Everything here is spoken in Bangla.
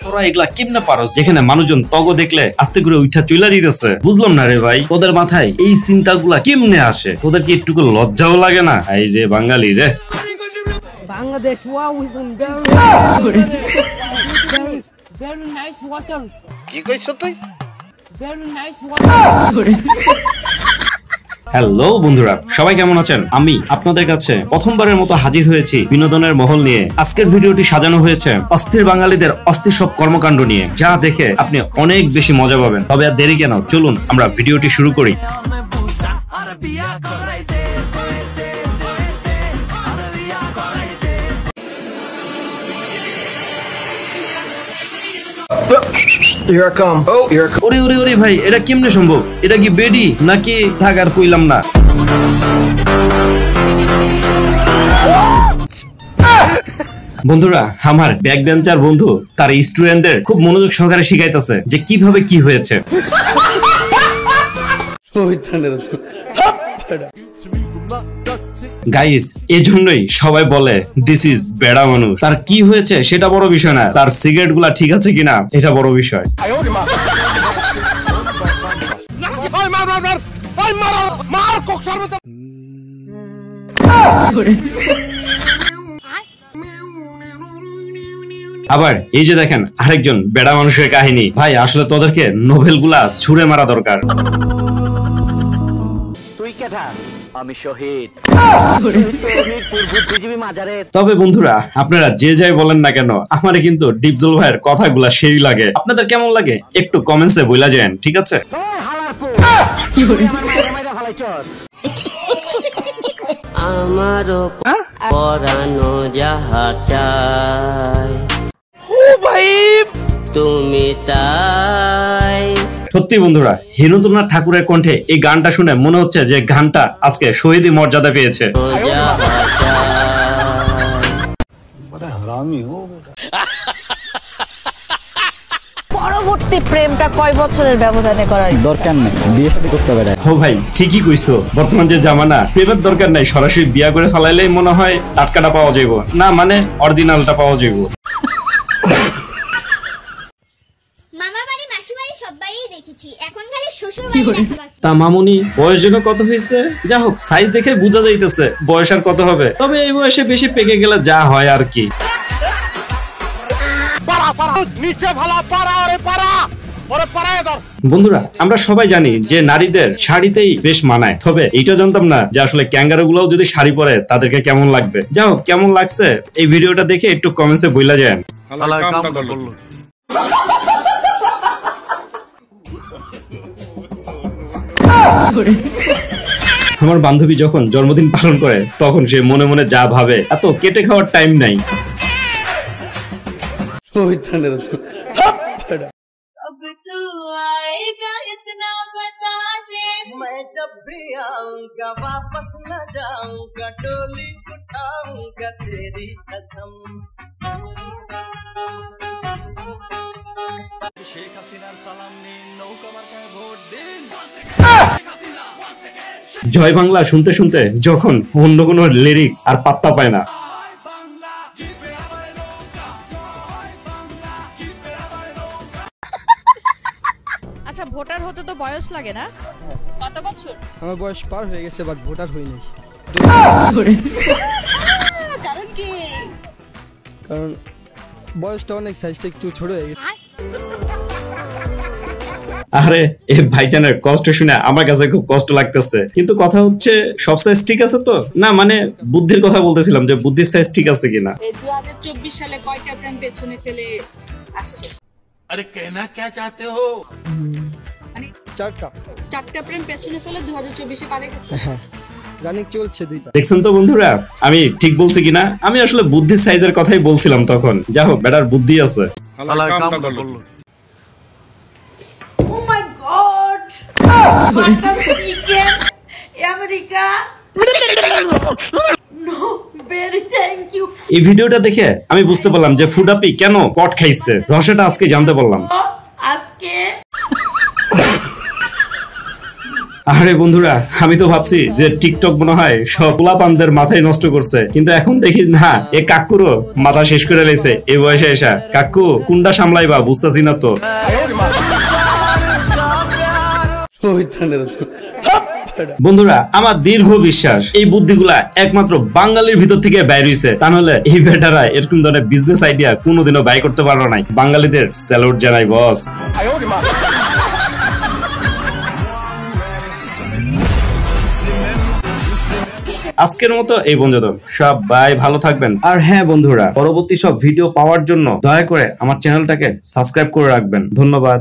তোরা এগুলা কেমনে পারস যেখানে মানুষজন তগো দেখলে আস্তে করে উঠা চইলা দিতেছে? বুঝলাম না রে ভাই, তোদের মাথায় এই চিন্তাগুলা কেমনে আসে? তোদের কি একটু লজ্জাও লাগে না? এই রে বাঙালি রে, বাংলাদেশ very nice water. কি কইছ তুই? Very nice water. হ্যালো বন্ধুরা, সবাই কেমন আছেন? আমি আপনাদের কাছে প্রথমবারের মতো হাজির হয়েছি বিনোদনের মহল নিয়ে। আজকের ভিডিওটি সাজানো হয়েছে অস্থির বাঙালিদের অস্থির সব কর্মকাণ্ড নিয়ে, যা দেখে আপনি অনেক বেশি মজা পাবেন। তবে আর দেরি কেন, চলুন আমরা ভিডিওটি শুরু করি। ওরে ওরে ওরে ভাই, এটা কেমনে সম্ভব? এটা কি বেডি নাকি? থাকার কইলাম না। বন্ধুরা, আমার ব্যাক বেঞ্চার বন্ধু তার স্টুডেন্টদের খুব মনোযোগ সহকারে শিখাইতেছে যে কিভাবে কি হয়েছে। গাইস, এজন্যই সবাই বলে দিস ইজ বেড়া মানুষ। তার কি হয়েছে সেটা বড় বিষয় না, তার সিগারেট গুলা ঠিক আছে কিনা এটা বড় বিষয়। আবার এই যে দেখেন আরেকজন বেড়া মানুষের কাহিনী। ভাই, আসলে তোদেরকে নোবেল গুলা ছুঁড়ে মারা দরকার। আমি শহীদ। তবে বন্ধুরা, আপনারা যে যাই বলেন না কেন, আমারে কিন্তু ডিপজল ভাইয়ের কথাগুলা সেই লাগে। আপনাদের কেমন লাগে একটু কমেন্টসে বইলা যান, ঠিক আছে? আমারও পরানো যাহা চাই তুমি তাই। সত্যি বন্ধুরা, হেনতুনাথ ঠাকুরের কণ্ঠে এই গানটা শুনে মনে হচ্ছে যে গানটা আজকে শহীদি মর্যাদা পেয়েছে। পরবর্তী প্রেমটা কয় বছরের ব্যবধানে করার দরকার নেই, বিয়ে শাদী করতে হবে। ও ভাই, ঠিকই কইছো। বর্তমান যে জামানা, প্রেমের দরকার নাই, সরাসরি বিয়া করে ফেলাইলেই মনে হয় টাটকাটা পাওয়া যাইব, না মানে অরিজিনালটা পাওয়া যাইব। তা মামুনি, বয়স যেন কত হয়েছে? যা হোক, সাইজ দেখে বোঝা যাইতেছে বয়স আর কত হবে। তবে এই বয়সে বেশি পেকে গেলে যা হয় আর কি। বন্ধুরা, আমরা সবাই জানি যে নারীদের শাড়িতেই বেশ মানায়। তবে এইটা জানতাম না যে আসলে ক্যাঙ্গারু গুলাও যদি শাড়ি পরে তাদেরকে কেমন লাগবে। যা হোক, কেমন লাগছে এই ভিডিওটা দেখে একটু কমেন্টসে বইলা যান। আমার বান্ধবী যখন জন্মদিন পালন করে তখন সে মনে মনে যা ভাবে, এত কেটে খাওয়ার টাইম নাই। জয় বাংলা শুনতে শুনতে যখন অন্য কোনো লিরিক্স আর পাত্তা পায় না। আচ্ছা, ভোটার হতে তো বয়স লাগে না? কত বছর? আমার বয়স পার হয়ে গেছে, বাট ভোটার হইনি। কারণ কি? কারণ বয়সটা অনেক, সাইজটা একটু ছোট হয়ে গেছে। আরে, এই ভাইজানের কষ্ট শুনে আমার কাছে খুব কষ্ট লাগতেছে, কিন্তু কথা হচ্ছে সব সাইজ ঠিক আছে তো? না মানে বুদ্ধির কথা বলতেছিলাম যে বুদ্ধির সাইজ ঠিক আছে কিনা। এই 2024 সালে কয়টা প্রেম পেছনে ফেলে আসছে? আরে কেনা কে চাতে হো? মানে চারটা প্রেম পেছনে ফেলে 2024 এ পারে গেছে। রানিং চলছে দুইটা। দেখছেন তো বন্ধুরা, আমি ঠিক বলছি কিনা? আমি আসলে বুদ্ধির সাইজের কথাই বলছিলাম তখন। যা হোক, বেটার বুদ্ধি আছে। Oh my god! Mutton chicken, America. No, very thank you. এই ভিডিওটা দেখে আমি বুঝতে পারলাম যে ফুডাপি কেন কট খাইছে। রহস্যটা আজকে জানতে পারলাম। আজকে আরে বন্ধুরা, আমি তো ভাবছি যে টিকটক মনে হয় সব পোলাপানদের মাথায় নষ্ট করছে, কিন্তু এখন দেখি না, এ কাকুরও মাথা শেষ করে লেছে এই বয়সে এসা। কাকু কোনটা সামলাইবা বুঝতেছি না তো। বন্ধুরা, আমার দীর্ঘ বিশ্বাস এই বুদ্ধিগুলা একমাত্র বাঙালির ভিতর থেকে বাইর হইছে, তা নাহলে এই বেটারা এরকম ধরনের বিজনেস আইডিয়া কোনোদিনও বাই করতে পারো নাই। বাঙালিদের স্যালুট জানাই বস। আজকের মতো এই পর্যন্ত, সবাই ভালো থাকবেন। আর হ্যাঁ বন্ধুরা, পরবর্তী সব ভিডিও পাওয়ার জন্য দয়া করে আমার চ্যানেলটাকে সাবস্ক্রাইব করে রাখবেন। ধন্যবাদ।